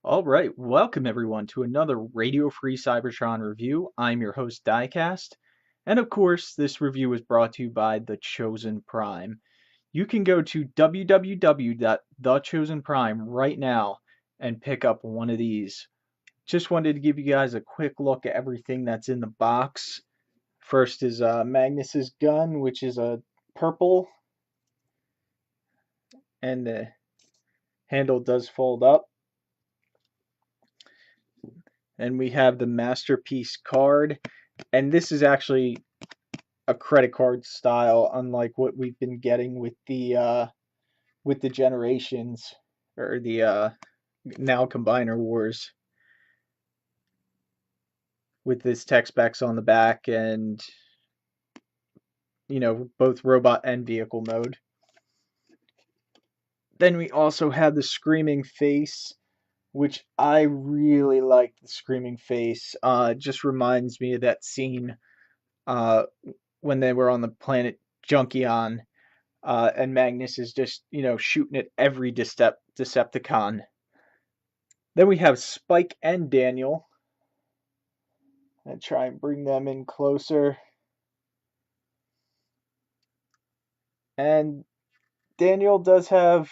All right, welcome everyone to another Radio Free Cybertron review. I'm your host Diecast, and of course, this review is brought to you by The Chosen Prime. You can go to www.thechosenprime right now and pick up one of these. Just wanted to give you guys a quick look at everything that's in the box. First is Magnus's gun, which is a purple, and the handle does fold up. And we have the Masterpiece card, and this is actually a credit card style, unlike what we've been getting with the Generations or the now Combiner Wars, with this text specs on the back and both robot and vehicle mode. Then we also have the Screaming Face, which I really like. The Screaming Face just reminds me of that scene when they were on the planet Junkion, and Magnus is just, shooting at every Decepticon. Then we have Spike and Daniel. And try and bring them in closer. And Daniel does have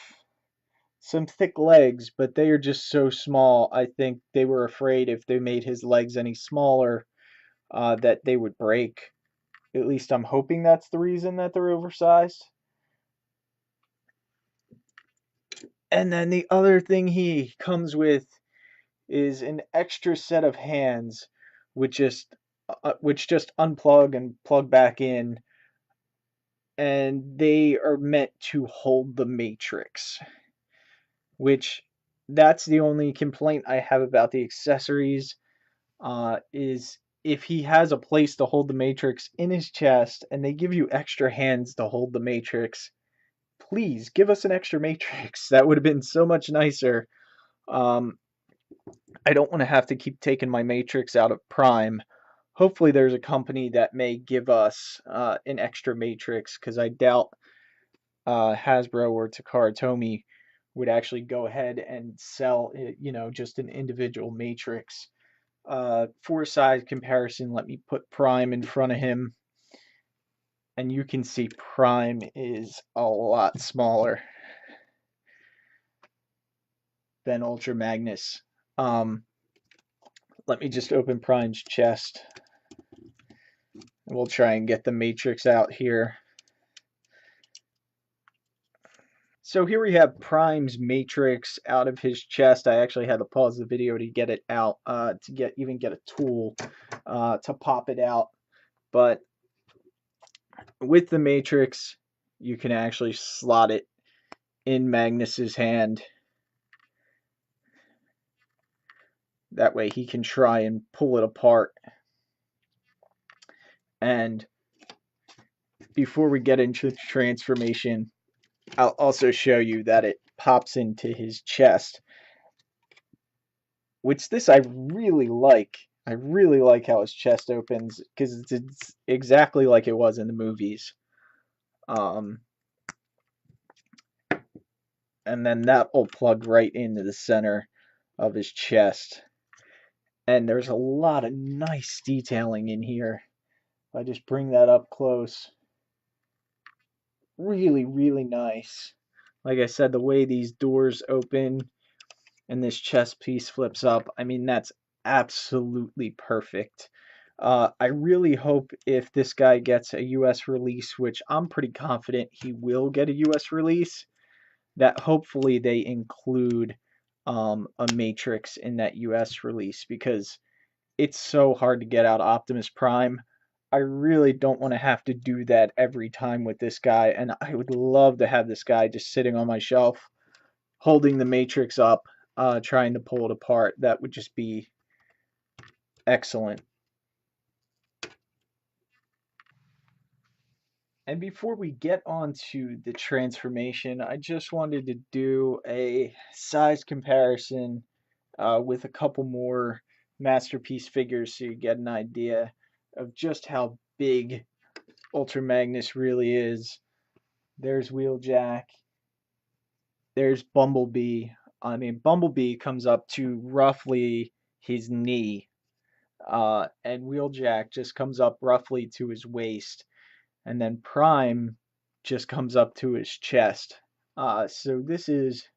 some thick legs, but they are just so small. I think they were afraid if they made his legs any smaller, that they would break. At least I'm hoping that's the reason that they're oversized. And then the other thing he comes with is an extra set of hands, which just unplug and plug back in, and they are meant to hold the Matrix. Which, that's the only complaint I have about the accessories, is if he has a place to hold the Matrix in his chest and they give you extra hands to hold the Matrix, please give us an extra Matrix. That would have been so much nicer. I don't want to have to keep taking my Matrix out of Prime. Hopefully there's a company that may give us an extra Matrix, because I doubt Hasbro or Takara Tomy would actually go ahead and sell, just an individual Matrix. For size comparison, let me put Prime in front of him, and you can see Prime is a lot smaller than Ultra Magnus. Let me just open Prime's chest. We'll try and get the Matrix out here. So here we have Prime's Matrix out of his chest. I actually had to pause the video to get it out, to get a tool to pop it out. But with the Matrix, you can actually slot it in Magnus's hand. That way he can try and pull it apart. And before we get into the transformation, I'll also show you that it pops into his chest, which this I really like. I really like how his chest opens, because it's exactly like it was in the movies. And then that will plug right into the center of his chest. And there's a lot of nice detailing in here. If I just bring that up close, really, really nice. Like I said, the way these doors open and this chest piece flips up, I mean, that's absolutely perfect. I really hope if this guy gets a US release, which I'm pretty confident he will get a US release, that hopefully they include a Matrix in that US release, because it's so hard to get out Optimus Prime. I really don't want to have to do that every time with this guy, and I would love to have this guy just sitting on my shelf, holding the Matrix up, trying to pull it apart. That would just be excellent. And before we get on to the transformation, I just wanted to do a size comparison with a couple more Masterpiece figures, so you get an idea of just how big Ultra Magnus really is. There's Wheeljack. There's Bumblebee. I mean, Bumblebee comes up to roughly his knee, and Wheeljack just comes up roughly to his waist, and then Prime just comes up to his chest. So this is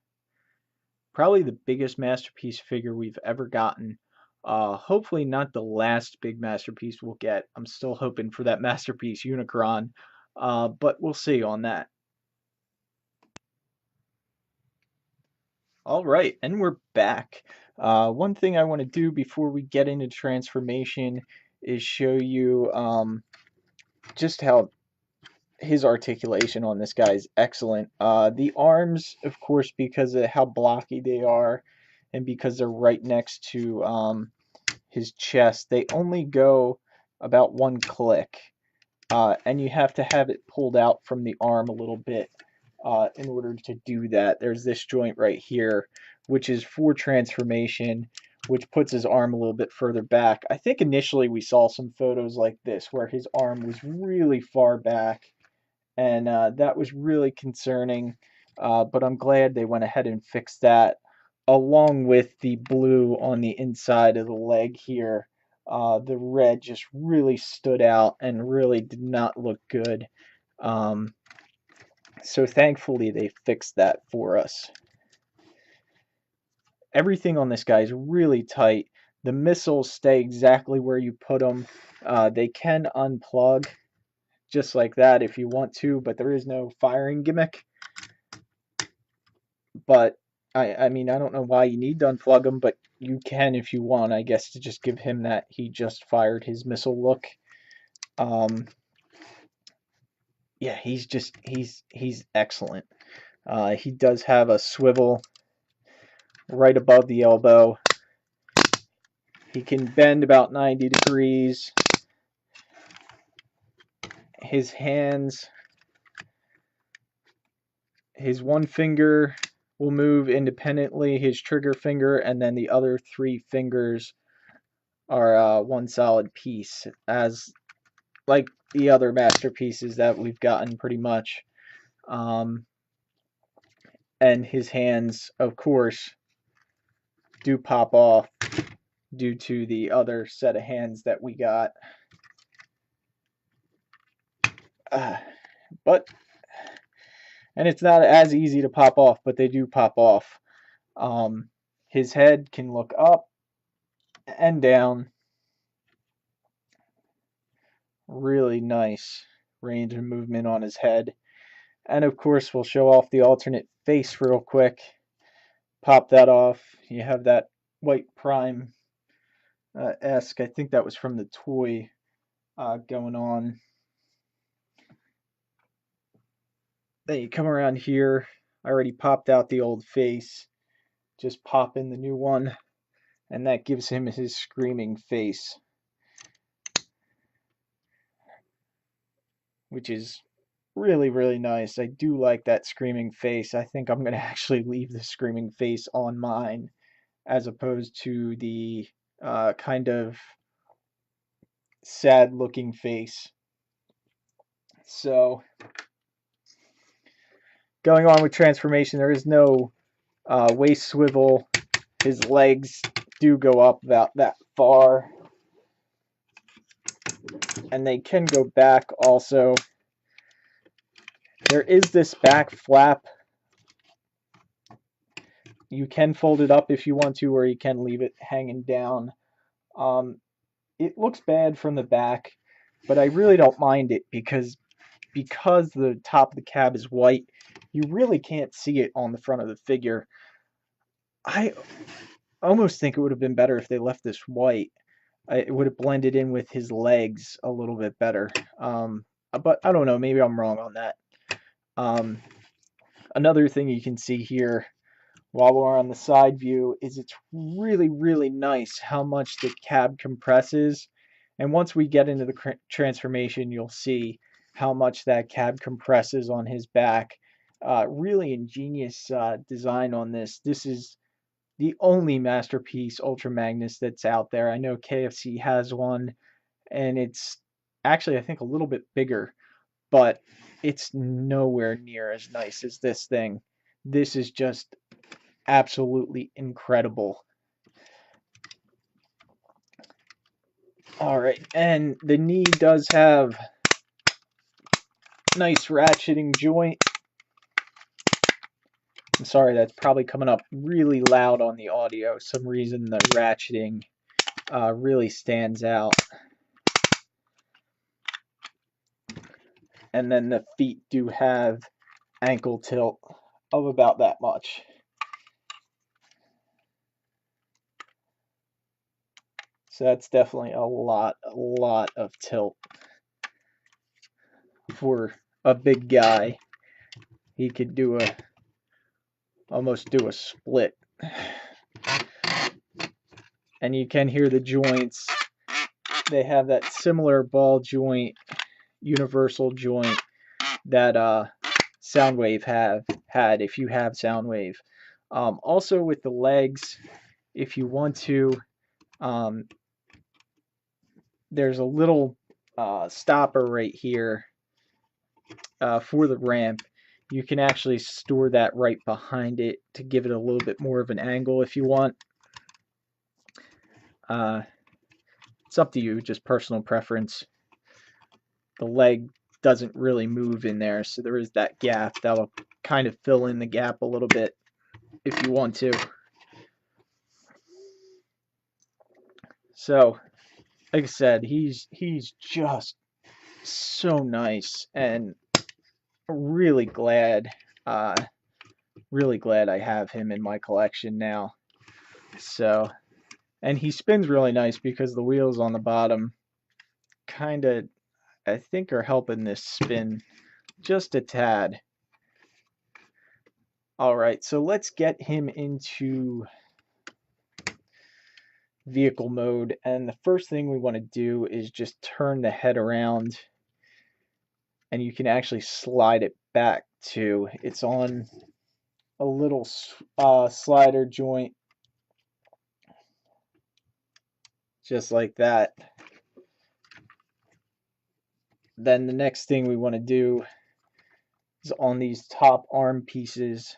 probably the biggest masterpiece figure we've ever gotten. Hopefully not the last big masterpiece we'll get. I'm still hoping for that masterpiece Unicron, but we'll see on that. All right, and we're back. One thing I want to do before we get into transformation is show you just how his articulation on this guy is excellent. The arms, of course, because of how blocky they are, and because they're right next to his chest, they only go about one click, and you have to have it pulled out from the arm a little bit in order to do that. There's this joint right here, which is for transformation, which puts his arm a little bit further back. I think initially we saw some photos like this where his arm was really far back, and that was really concerning, but I'm glad they went ahead and fixed that, along with the blue on the inside of the leg here. The red just really stood out and really did not look good. So thankfully they fixed that for us. Everything on this guy is really tight. The missiles stay exactly where you put them. They can unplug just like that if you want to, but there is no firing gimmick. But I mean, I don't know why you need to unplug him, but you can if you want, I guess, to just give him that he just fired his missile look. Yeah, he's excellent. He does have a swivel right above the elbow. He can bend about 90 degrees. His hands, his one finger will move independently, his trigger finger, and then the other three fingers are one solid piece, as like the other masterpieces that we've gotten pretty much. And his hands, of course, do pop off due to the other set of hands that we got. But, and it's not as easy to pop off, but they do pop off. His head can look up and down. Really nice range of movement on his head. And of course, we'll show off the alternate face real quick. Pop that off. You have that white Prime esque. I think that was from the toy going on. Then you come around here. I already popped out the old face. Just pop in the new one, and that gives him his screaming face, which is really, really nice. I do like that screaming face. I think I'm going to actually leave the screaming face on mine as opposed to the kind of sad looking face. So, going on with transformation, there is no waist swivel. His legs do go up about that far, and they can go back also. There is this back flap. You can fold it up if you want to, or you can leave it hanging down. It looks bad from the back, but I really don't mind it because the top of the cab is white, you really can't see it on the front of the figure. I almost think it would have been better if they left this white. It would have blended in with his legs a little bit better. But I don't know, maybe I'm wrong on that. Another thing you can see here while we're on the side view is it's really, really nice how much the cab compresses. And once we get into the transformation, you'll see how much that cab compresses on his back. Really ingenious design on this. This is the only masterpiece Ultra Magnus that's out there. I know KFC has one, and it's actually, I think, a little bit bigger, but it's nowhere near as nice as this thing. This is just absolutely incredible. Alright, and the knee does have nice ratcheting joint. I'm sorry, that's probably coming up really loud on the audio. Some reason the ratcheting really stands out. And then the feet do have ankle tilt of about that much. So that's definitely a lot of tilt for a big guy. He could do almost do a split. And you can hear the joints. They have that similar ball joint, universal joint that Soundwave had if you have Soundwave. Also with the legs, if you want to, there's a little stopper right here for the ramp. You can actually store that right behind it to give it a little bit more of an angle if you want. It's up to you, just personal preference. The leg doesn't really move in there, so there is that gap that'll kind of fill in the gap a little bit if you want to. So, like I said, he's just so nice, and really glad I have him in my collection now. So, and he spins really nice because the wheels on the bottom kind of, I think, are helping this spin just a tad. Alright, so let's get him into vehicle mode, and the first thing we want to do is just turn the head around, and you can actually slide it back too. It's on a little slider joint, just like that. Then the next thing we want to do is on these top arm pieces.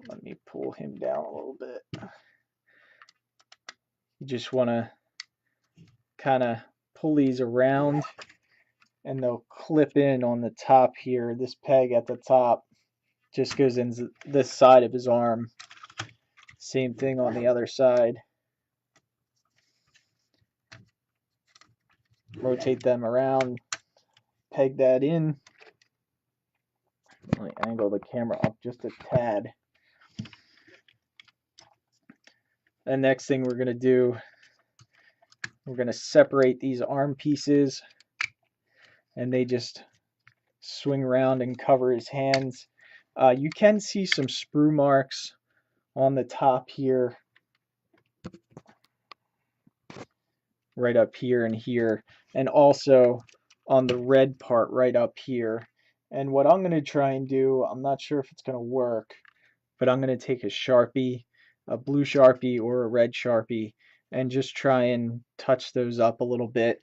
Let me pull him down a little bit. You just want to kind of pull these around, and they'll clip in on the top here. This peg at the top just goes into this side of his arm. Same thing on the other side. Rotate them around, peg that in. Let me angle the camera up just a tad. The next thing we're going to do, we're going to separate these arm pieces, and they just swing around and cover his hands. You can see some sprue marks on the top here, right up here and here, and also on the red part right up here. And what I'm going to try and do, I'm not sure if it's going to work, but I'm going to take a Sharpie, a blue Sharpie or a red Sharpie, and just try and touch those up a little bit.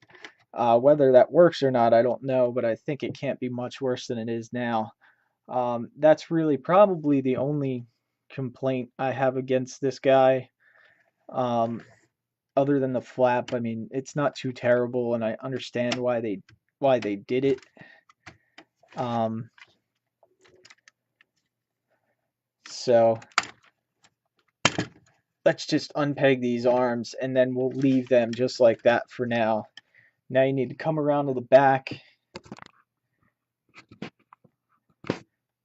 Whether that works or not, I don't know, but I think it can't be much worse than it is now. That's really probably the only complaint I have against this guy. Other than the flap, I mean, it's not too terrible, and I understand why they did it. So let's just unpeg these arms, and then we'll leave them just like that for now. Now you need to come around to the back.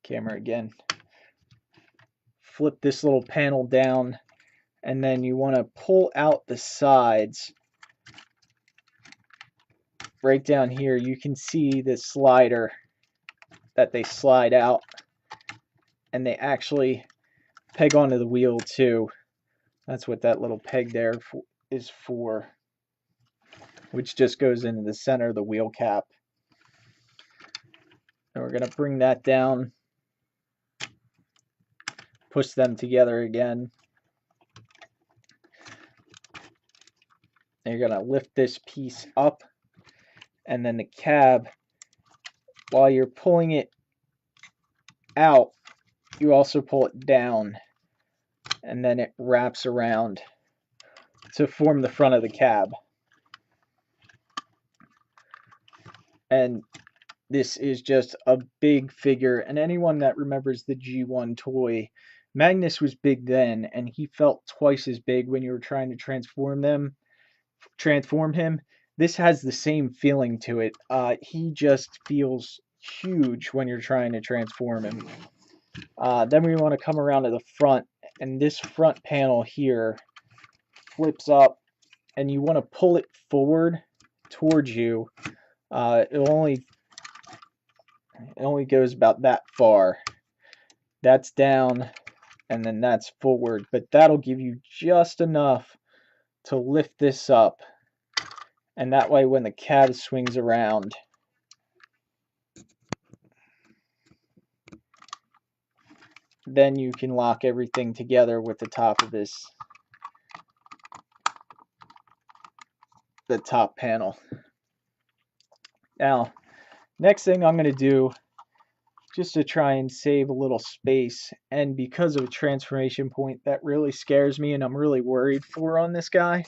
Camera again. Flip this little panel down, and then you want to pull out the sides. Right down here, you can see the slider that they slide out, and they actually peg onto the wheel too. That's what that little peg there is for, which just goes into the center of the wheel cap. And we're going to bring that down, push them together again. And you're going to lift this piece up, and then the cab, while you're pulling it out, you also pull it down. and then it wraps around to form the front of the cab. And this is just a big figure, and anyone that remembers the G1 toy, Magnus was big then, and he felt twice as big when you were trying to transform him. This has the same feeling to it. He just feels huge when you're trying to transform him. Then we want to come around to the front, and this front panel here flips up, and you want to pull it forward towards you. It only goes about that far. That's down, and then that's forward, but that'll give you just enough to lift this up, and that way when the cab swings around, then you can lock everything together with the top of the top panel. Now, next thing I'm going to do, just to try and save a little space, and because of a transformation point that really scares me and I'm really worried for on this guy,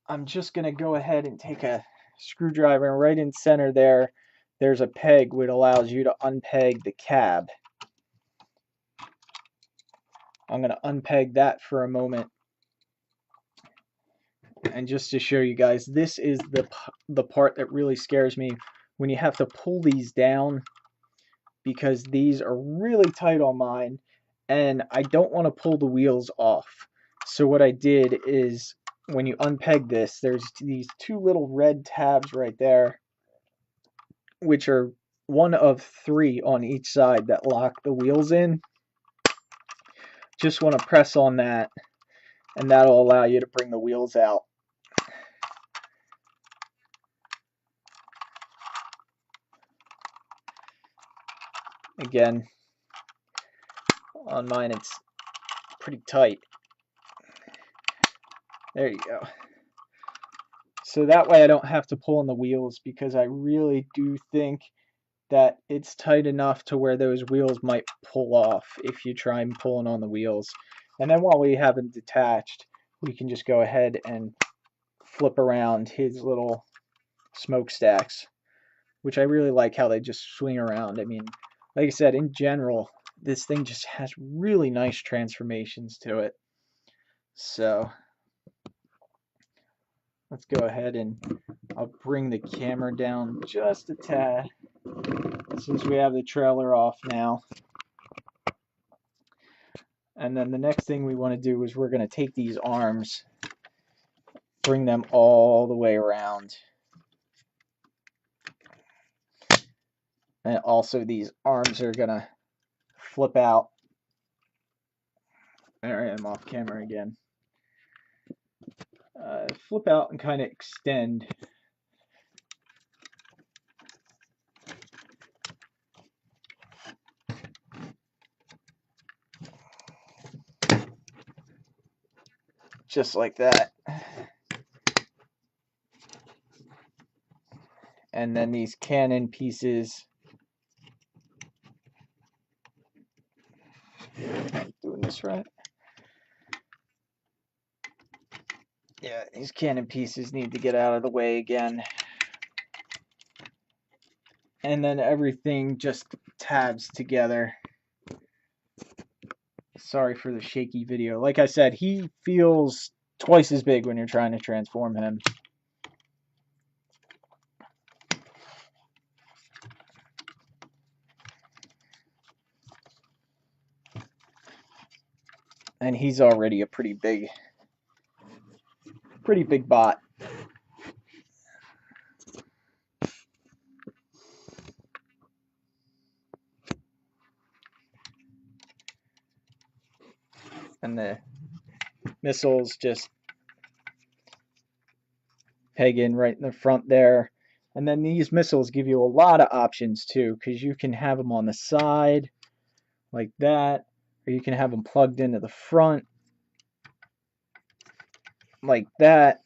I'm just going to go ahead and take a screwdriver, and right in center there's a peg which allows you to unpeg the cab. I'm going to unpeg that for a moment. And just to show you guys, this is the part that really scares me, when you have to pull these down, because these are really tight on mine, and I don't want to pull the wheels off. So what I did is, when you unpeg this, there's these two little red tabs right there, which are one of 3 on each side that lock the wheels in. Just want to press on that, and that'll allow you to bring the wheels out. Again, on mine it's pretty tight. There you go. So that way I don't have to pull on the wheels, because I really do think that it's tight enough to where those wheels might pull off if you try and pulling on the wheels. And then while we have them detached, we can just go ahead and flip around his little smokestacks, which I really like how they just swing around. I mean, like I said, in general, this thing just has really nice transformations to it. So let's go ahead and I'll bring the camera down just a tad, since we have the trailer off now. And then the next thing we want to do is we're going to take these arms, bring them all the way around. And also these arms are going to flip out. There I am off camera again. Flip out and kind of extend. Just like that. And then these cannon pieces, doing this right? Yeah, these cannon pieces need to get out of the way again. And then everything just tabs together. Sorry for the shaky video. Like I said, he feels twice as big when you're trying to transform him. And he's already a pretty big bot. And the missiles just peg in right in the front there. And then these missiles give you a lot of options too, because you can have them on the side like that, or you can have them plugged into the front like that.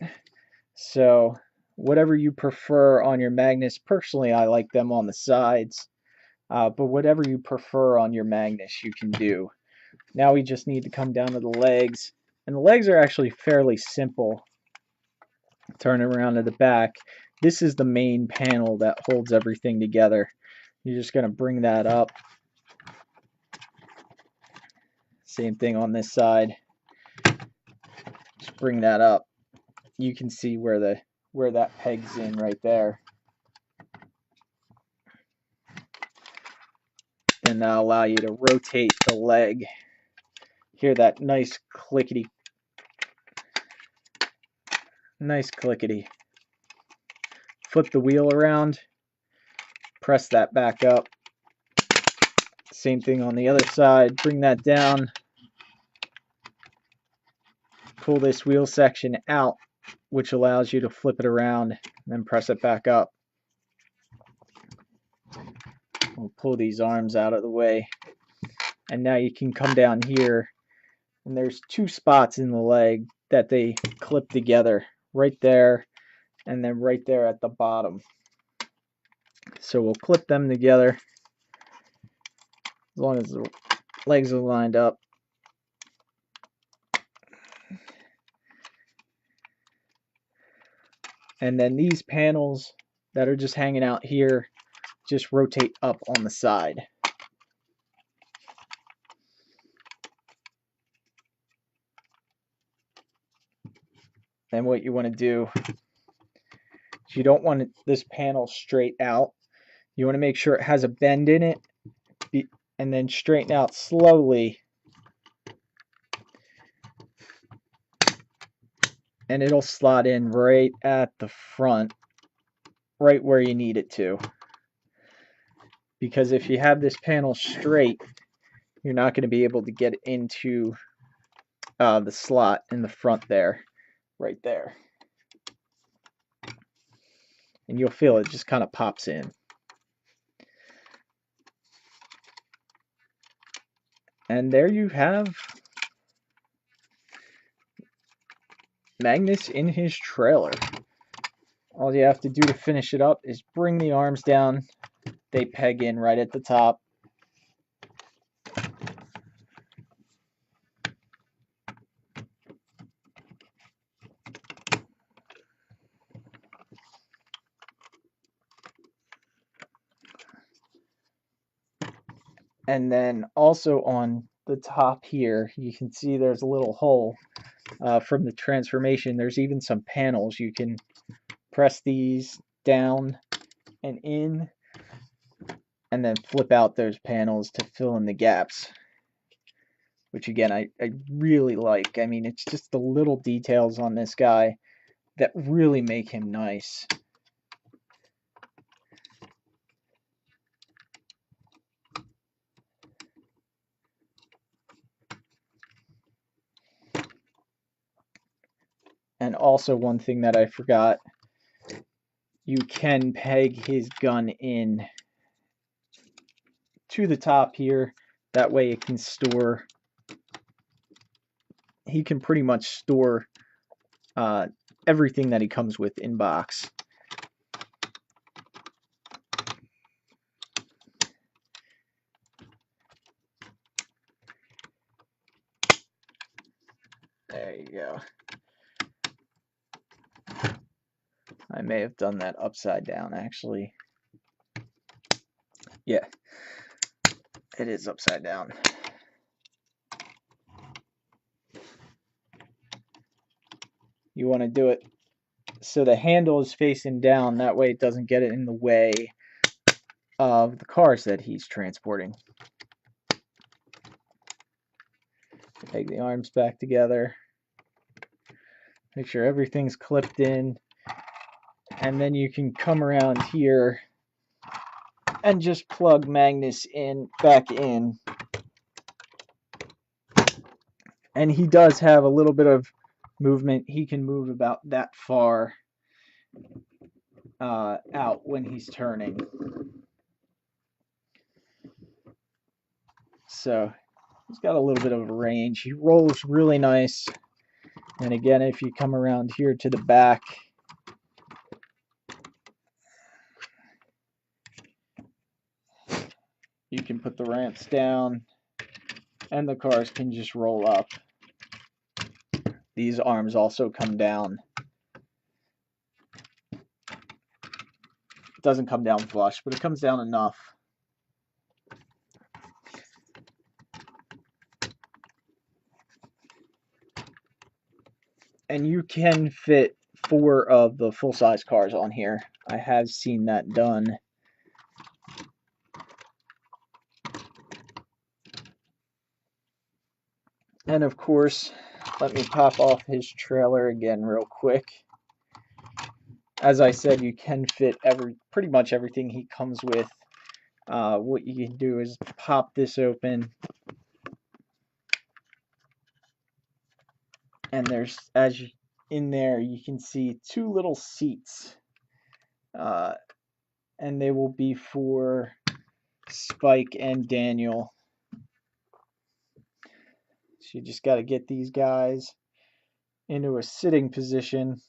So whatever you prefer on your Magnus. Personally, I like them on the sides, but whatever you prefer on your Magnus, you can do. Now we just need to come down to the legs. And the legs are actually fairly simple. Turn it around to the back. This is the main panel that holds everything together. You're just going to bring that up. Same thing on this side. Just bring that up. You can see where that pegs in right there. And that'll allow you to rotate the leg. Hear that nice clickety. Nice clickety. Flip the wheel around. Press that back up. Same thing on the other side. Bring that down. Pull this wheel section out, which allows you to flip it around and then press it back up. We'll pull these arms out of the way. And now you can come down here, and there's two spots in the leg that they clip together, right there and then right there at the bottom. So we'll clip them together as long as the legs are lined up. And then these panels that are just hanging out here just rotate up on the side. And what you want to do is you don't want this panel straight out. You want to make sure it has a bend in it, and then straighten out slowly. And it'll slot in right at the front, right where you need it to. Because if you have this panel straight, you're not going to be able to get into the slot in the front there, right there. And you'll feel it just kind of pops in. And there you have Magnus in his trailer. All you have to do to finish it up is bring the arms down. They peg in right at the top. And then also on the top here, you can see there's a little hole from the transformation. There's even some panels. You can press these down and in, and then flip out those panels to fill in the gaps, which again I really like. I mean, it's just the little details on this guy that really make him nice. And also one thing that I forgot, you can peg his gun in to the top here. That way it can store, he can pretty much store everything that he comes with in box. There you go. I may have done that upside down, actually. Yeah, it is upside down. You want to do it so the handle is facing down. That way it doesn't get it in the way of the cars that he's transporting. Take the arms back together. Make sure everything's clipped in. And then you can come around here and just plug Magnus back in. And he does have a little bit of movement. He can move about that far out when he's turning. So he's got a little bit of a range. He rolls really nice. And again, if you come around here to the back, you can put the ramps down and the cars can just roll up. These arms also come down. It doesn't come down flush, but it comes down enough. And you can fit 4 of the full-size cars on here. I have seen that done. And of course, let me pop off his trailer again real quick. As I said, you can fit pretty much everything he comes with. What you can do is pop this open, and there's, in there, you can see 2 little seats, and they will be for Spike and Daniel. So you just got to get these guys into a sitting position.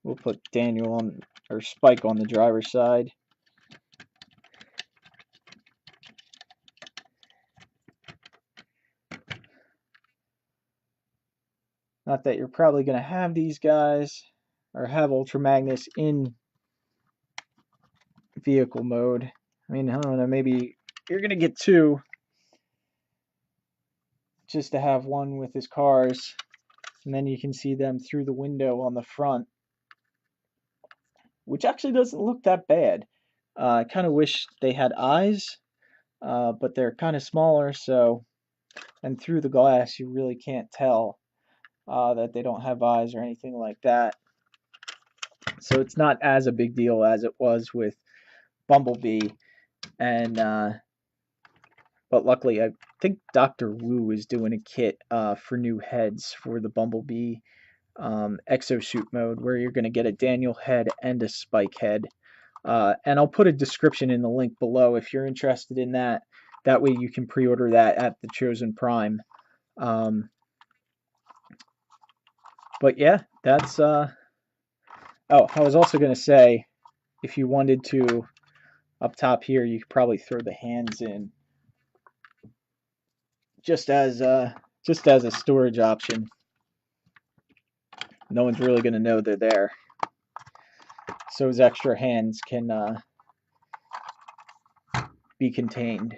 We'll put Daniel on, or Spike on the driver's side. Not that you're probably going to have these guys, or have Ultra Magnus in vehicle mode. I mean, I don't know, maybe you're going to get 2, just to have one with his cars, and then you can see them through the window on the front, which actually doesn't look that bad. I kind of wish they had eyes, but they're kind of smaller, so, and through the glass you really can't tell that they don't have eyes or anything like that. So it's not as a big deal as it was with Bumblebee, and but luckily I think Dr. Wu is doing a kit for new heads for the Bumblebee exosuit mode, where you're going to get a Daniel head and a Spike head. And I'll put a description in the link below if you're interested in that. That way you can pre-order that at the Chosen Prime. But yeah, that's... Oh, I was also going to say, if you wanted to, up top here, you could probably throw the hands in just as a storage option. No one's really going to know they're there. So his extra hands can be contained.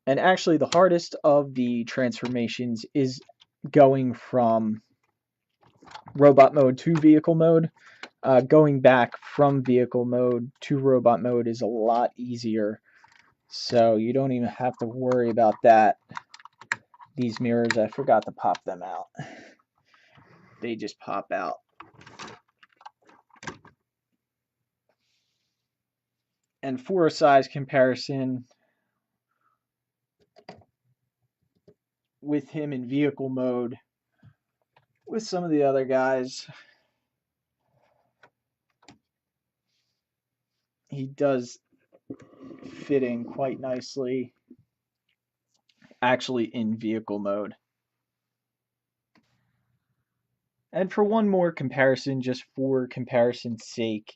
And actually, the hardest of the transformations is going from robot mode to vehicle mode. Going back from vehicle mode to robot mode is a lot easier, so you don't even have to worry about that. These mirrors, I forgot to pop them out. They just pop out. And for a size comparison, with him in vehicle mode, with some of the other guys, he does fit in quite nicely, actually, in vehicle mode. And for one more comparison, just for comparison's sake,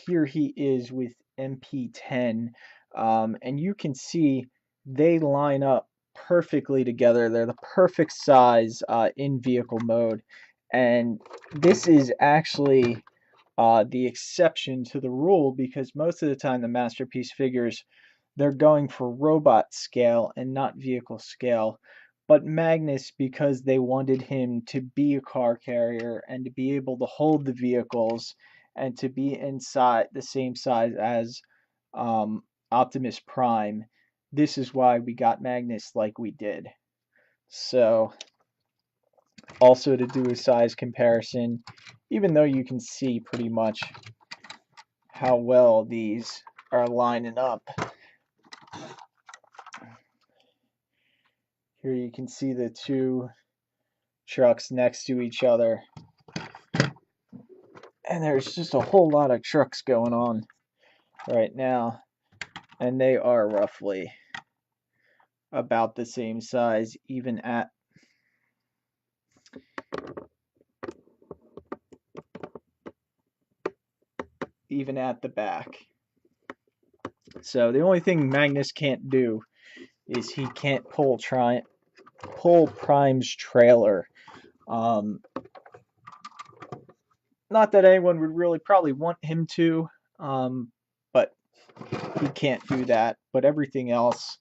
here he is with MP10, and you can see they line up perfectly together. They're the perfect size in vehicle mode, and this is actually the exception to the rule, because most of the time the Masterpiece figures, they're going for robot scale and not vehicle scale. But Magnus, because they wanted him to be a car carrier and to be able to hold the vehicles and to be inside the same size as Optimus Prime, this is why we got Magnus like we did. So, also to do a size comparison, even though you can see pretty much how well these are lining up. Here you can see the 2 trucks next to each other. And there's just a whole lot of trucks going on right now. And they are roughly about the same size, even at even at the back. So the only thing Magnus can't do is he can't pull Prime's trailer. Not that anyone would really probably want him to, but he can't do that. But everything else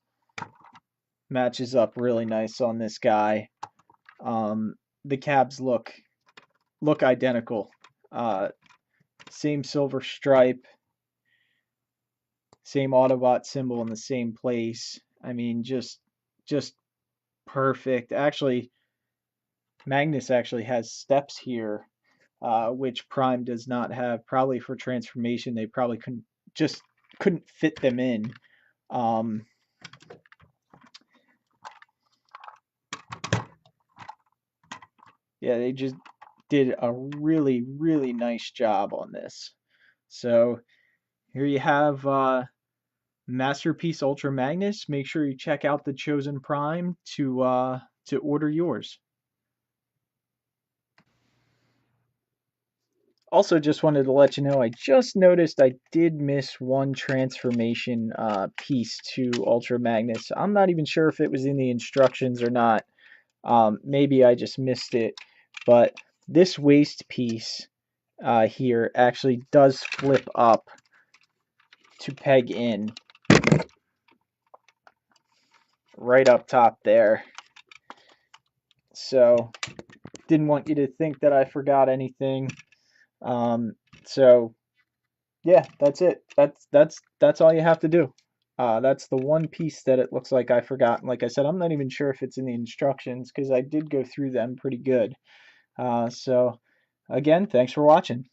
matches up really nice on this guy. The cabs look identical. Same silver stripe, same Autobot symbol in the same place. I mean, just perfect. Actually, Magnus actually has steps here, which Prime does not have. Probably for transformation, they probably couldn't fit them in. Yeah, they just did a really, really nice job on this. So here you have Masterpiece Ultra Magnus. Make sure you check out the Chosen Prime to order yours. Also, just wanted to let you know, I just noticed I did miss one transformation piece to Ultra Magnus. I'm not even sure if it was in the instructions or not. Maybe I just missed it. But this waist piece here actually does flip up to peg in right up top there. So didn't want you to think that I forgot anything. So yeah, that's it. That's all you have to do. That's the one piece that it looks like I forgot. Like I said, I'm not even sure if it's in the instructions because I did go through them pretty good. So again, thanks for watching.